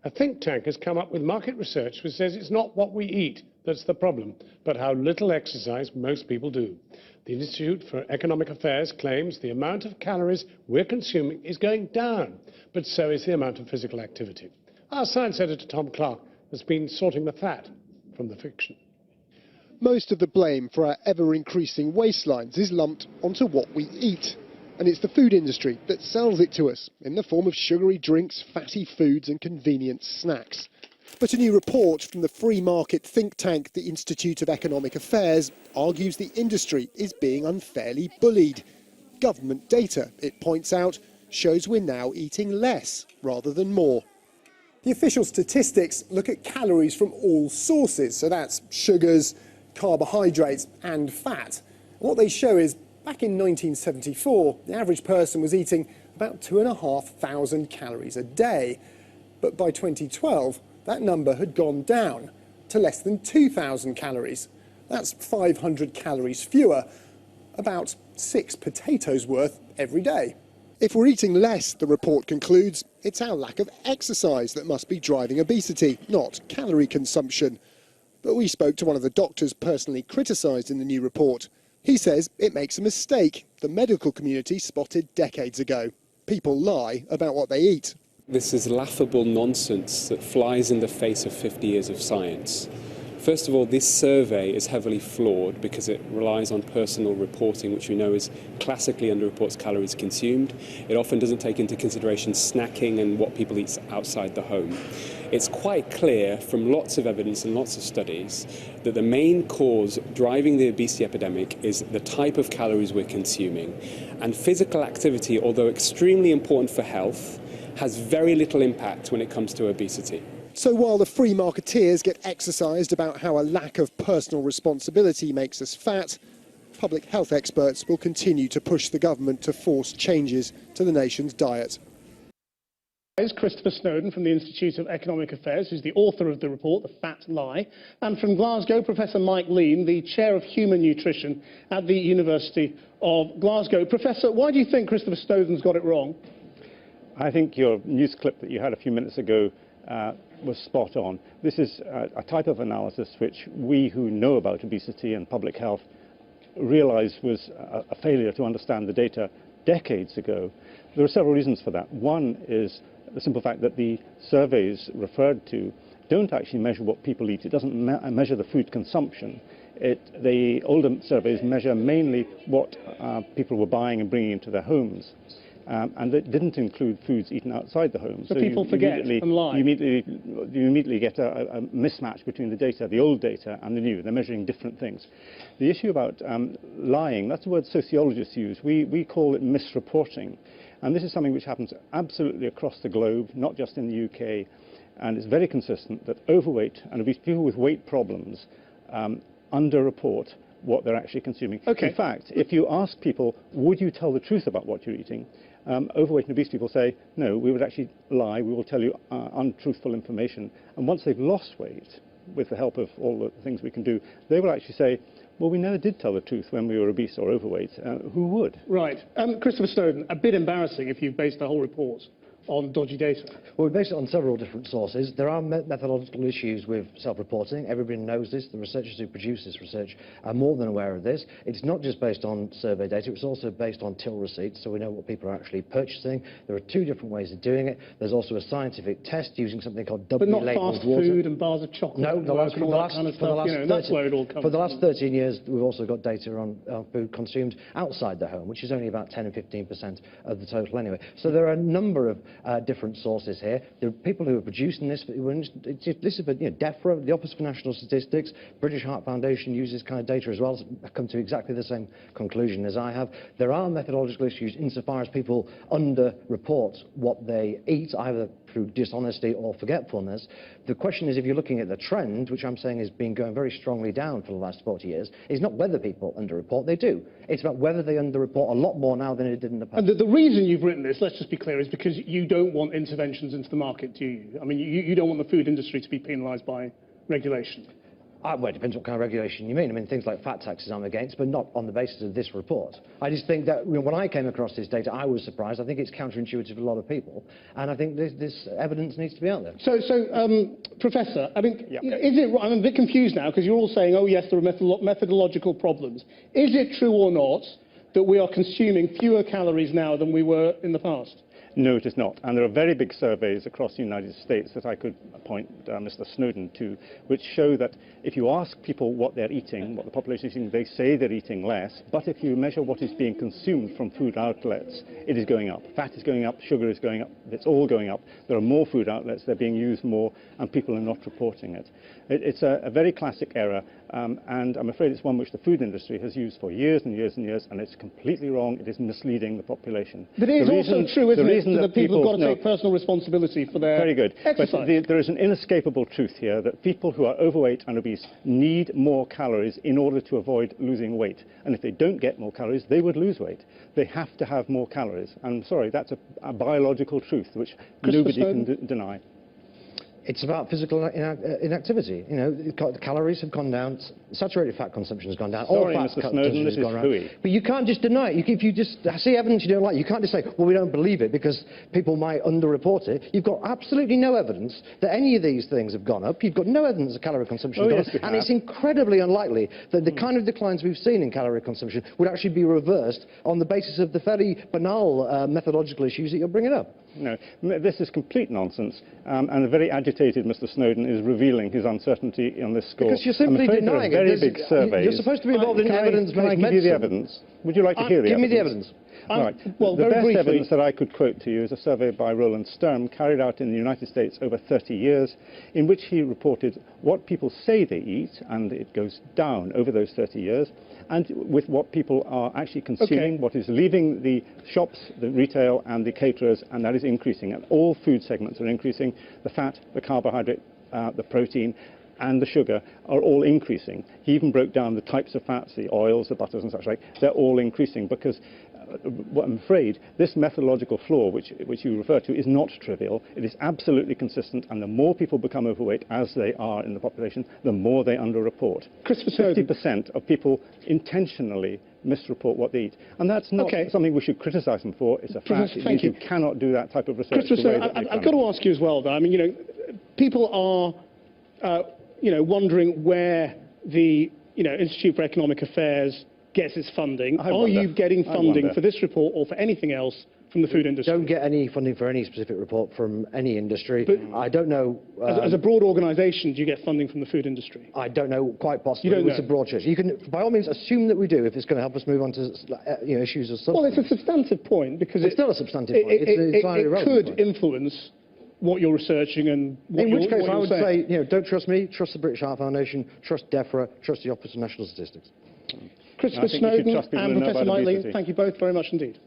A think tank has come up with market research which says it's not what we eat that's the problem, but how little exercise most people do. The Institute for Economic Affairs claims the amount of calories we're consuming is going down, but so is the amount of physical activity. Our science editor, Tom Clark, has been sorting the fat from the fiction. Most of the blame for our ever-increasing waistlines is lumped onto what we eat. And it's the food industry that sells it to us in the form of sugary drinks, fatty foods and convenient snacks. But a new report from the free market think tank, the Institute of Economic Affairs, argues the industry is being unfairly bullied. Government data, it points out, shows we're now eating less rather than more. The official statistics look at calories from all sources, so that's sugars, carbohydrates and fat. What they show is back in 1974, the average person was eating about 2,500 calories a day. But by 2012, that number had gone down to less than 2,000 calories. That's 500 calories fewer, about 6 potatoes worth every day. If we're eating less, the report concludes, it's our lack of exercise that must be driving obesity, not calorie consumption. But we spoke to one of the doctors personally criticised in the new report. He says it makes a mistake the medical community spotted decades ago. People lie about what they eat. This is laughable nonsense that flies in the face of 50 years of science. First of all, this survey is heavily flawed because it relies on personal reporting, which we know is classically underreports calories consumed. It often doesn't take into consideration snacking and what people eat outside the home. It's quite clear from lots of evidence and lots of studies that the main cause driving the obesity epidemic is the type of calories we're consuming. And physical activity, although extremely important for health, has very little impact when it comes to obesity. So while the free marketeers get exercised about how a lack of personal responsibility makes us fat, public health experts will continue to push the government to force changes to the nation's diet. Is Christopher Snowdon from the Institute of Economic Affairs, who's the author of the report, The Fat Lie, and from Glasgow, Professor Mike Lean, the Chair of Human Nutrition at the University of Glasgow. Professor, why do you think Christopher Snowdon's got it wrong? I think your news clip that you had a few minutes ago was spot on. This is a type of analysis which we who know about obesity and public health realised was a failure to understand the data decades ago. There are several reasons for that. One is the simple fact that the surveys referred to don't actually measure what people eat. It doesn't measure the food consumption. The older surveys measure mainly what people were buying and bringing into their homes. And it didn't include foods eaten outside the home. So people forget and lie. You immediately get a mismatch between the data, the old data, and the new. They're measuring different things. The issue about lying, that's a word sociologists use. We call it misreporting. And this is something which happens absolutely across the globe, not just in the UK. And it's very consistent that overweight and obese people with weight problems underreport what they're actually consuming. Okay. In fact, if you ask people, would you tell the truth about what you're eating? Overweight and obese people say, no, we would actually lie, we will tell you untruthful information. And once they've lost weight, with the help of all the things we can do, they will actually say, well, we never did tell the truth when we were obese or overweight. Who would? Right. Christopher Snowdon, a bit embarrassing if you've based the whole report on dodgy data. Well, we based it on several different sources. There are methodological issues with self-reporting. Everybody knows this. The researchers who produce this research are more than aware of this. It's not just based on survey data. It's also based on till receipts, so we know what people are actually purchasing. There are two different ways of doing it. There's also a scientific test using something called But not fast food and bars of chocolate. No, that's where it all comes from. For the last 13 years, we've also got data on food consumed outside the home, which is only about 10 and 15% of the total anyway. So there are a number of different sources here. There are people who are producing this. This is DEFRA, the Office for National Statistics, British Heart Foundation uses this kind of data as well. It's come to exactly the same conclusion as I have. There are methodological issues insofar as people underreport what they eat, either through dishonesty or forgetfulness. The question is, if you're looking at the trend, which I'm saying has been going very strongly down for the last 40 years, is not whether people underreport, they do. It's about whether they underreport a lot more now than it did in the past. And the reason you've written this, let's just be clear, is because you don't want interventions into the market, do you? I mean, you don't want the food industry to be penalised by regulation. Well, it depends what kind of regulation you mean. I mean, things like fat taxes I'm against, but not on the basis of this report. I just think that when I came across this data, I was surprised. I think it's counterintuitive to a lot of people, and I think this evidence needs to be out there. So Professor, I mean, you know, is it? I'm a bit confused now because you're all saying, oh yes, there are methodological problems. Is it true or not that we are consuming fewer calories now than we were in the past? No, it is not. And there are very big surveys across the United States that I could point Mr. Snowdon to, which show that if you ask people what they're eating, what the population is eating, they say they're eating less. But if you measure what is being consumed from food outlets, it is going up. Fat is going up, sugar is going up, it's all going up. There are more food outlets, they're being used more, and people are not reporting it. It's a very classic error, and I'm afraid it's one which the food industry has used for years and years and years, and it's completely wrong. It is misleading the population. But it is also true, isn't it, that people have got to take personal responsibility for their exercise. But there is an inescapable truth here that people who are overweight and obese need more calories in order to avoid losing weight. And if they don't get more calories, they would lose weight. They have to have more calories. I'm sorry, that's a biological truth which nobody can deny. It's about physical inactivity. You know, the calories have gone down, saturated fat consumption has gone down, Sorry, all fat Mr. Snowdon, this is hooey. But you can't just deny it. If you just see evidence you don't like, you can't just say, well, we don't believe it because people might underreport it. You've got absolutely no evidence that any of these things have gone up. You've got no evidence that calorie consumption has gone up. And it's incredibly unlikely that the kind of declines we've seen in calorie consumption would actually be reversed on the basis of the fairly banal methodological issues that you're bringing up. No, this is complete nonsense, and a very agitated Mr. Snowdon is revealing his uncertainty on this score. Because you're simply denying there are very big surveys. You're supposed to be involved in evidence-based medicine. Can I give you the evidence? Would you like to hear the evidence? Give me the evidence. Right. Well, the very best briefly, evidence that I could quote to you is a survey by Roland Sturm carried out in the United States over 30 years, in which he reported what people say they eat, and it goes down over those 30 years, and with what people are actually consuming, what is leaving the shops, the retail, and the caterers, and that is increasing. And all food segments are increasing. The fat, the carbohydrate, the protein, and the sugar are all increasing. He even broke down the types of fats, the oils, the butters and such like. They're all increasing because I'm afraid this methodological flaw which you refer to is not trivial. It is absolutely consistent, and the more people become overweight, as they are in the population, the more they underreport. 50% of people intentionally misreport what they eat. And that's not something we should criticise them for. It's a fact. You cannot do that type of research. I've got to ask you as well, though. I mean, you know, people are wondering where the Institute for Economic Affairs gets its funding. Are you getting funding for this report or for anything else from the food industry? Don't get any funding for any specific report from any industry. But I don't know. As a broad organisation, do you get funding from the food industry? I don't know, quite possibly. It's a broad church. You can, by all means, assume that we do if it's going to help us move on to issues of substance. Well, it's a substantive point because it's not a substantive point. It could influence what you're researching and what in which case I would say, don't trust me, trust the British Heart Foundation, trust DEFRA, trust the Office of National Statistics. Christopher Snowdon and Professor Mike Lean, thank you both very much indeed.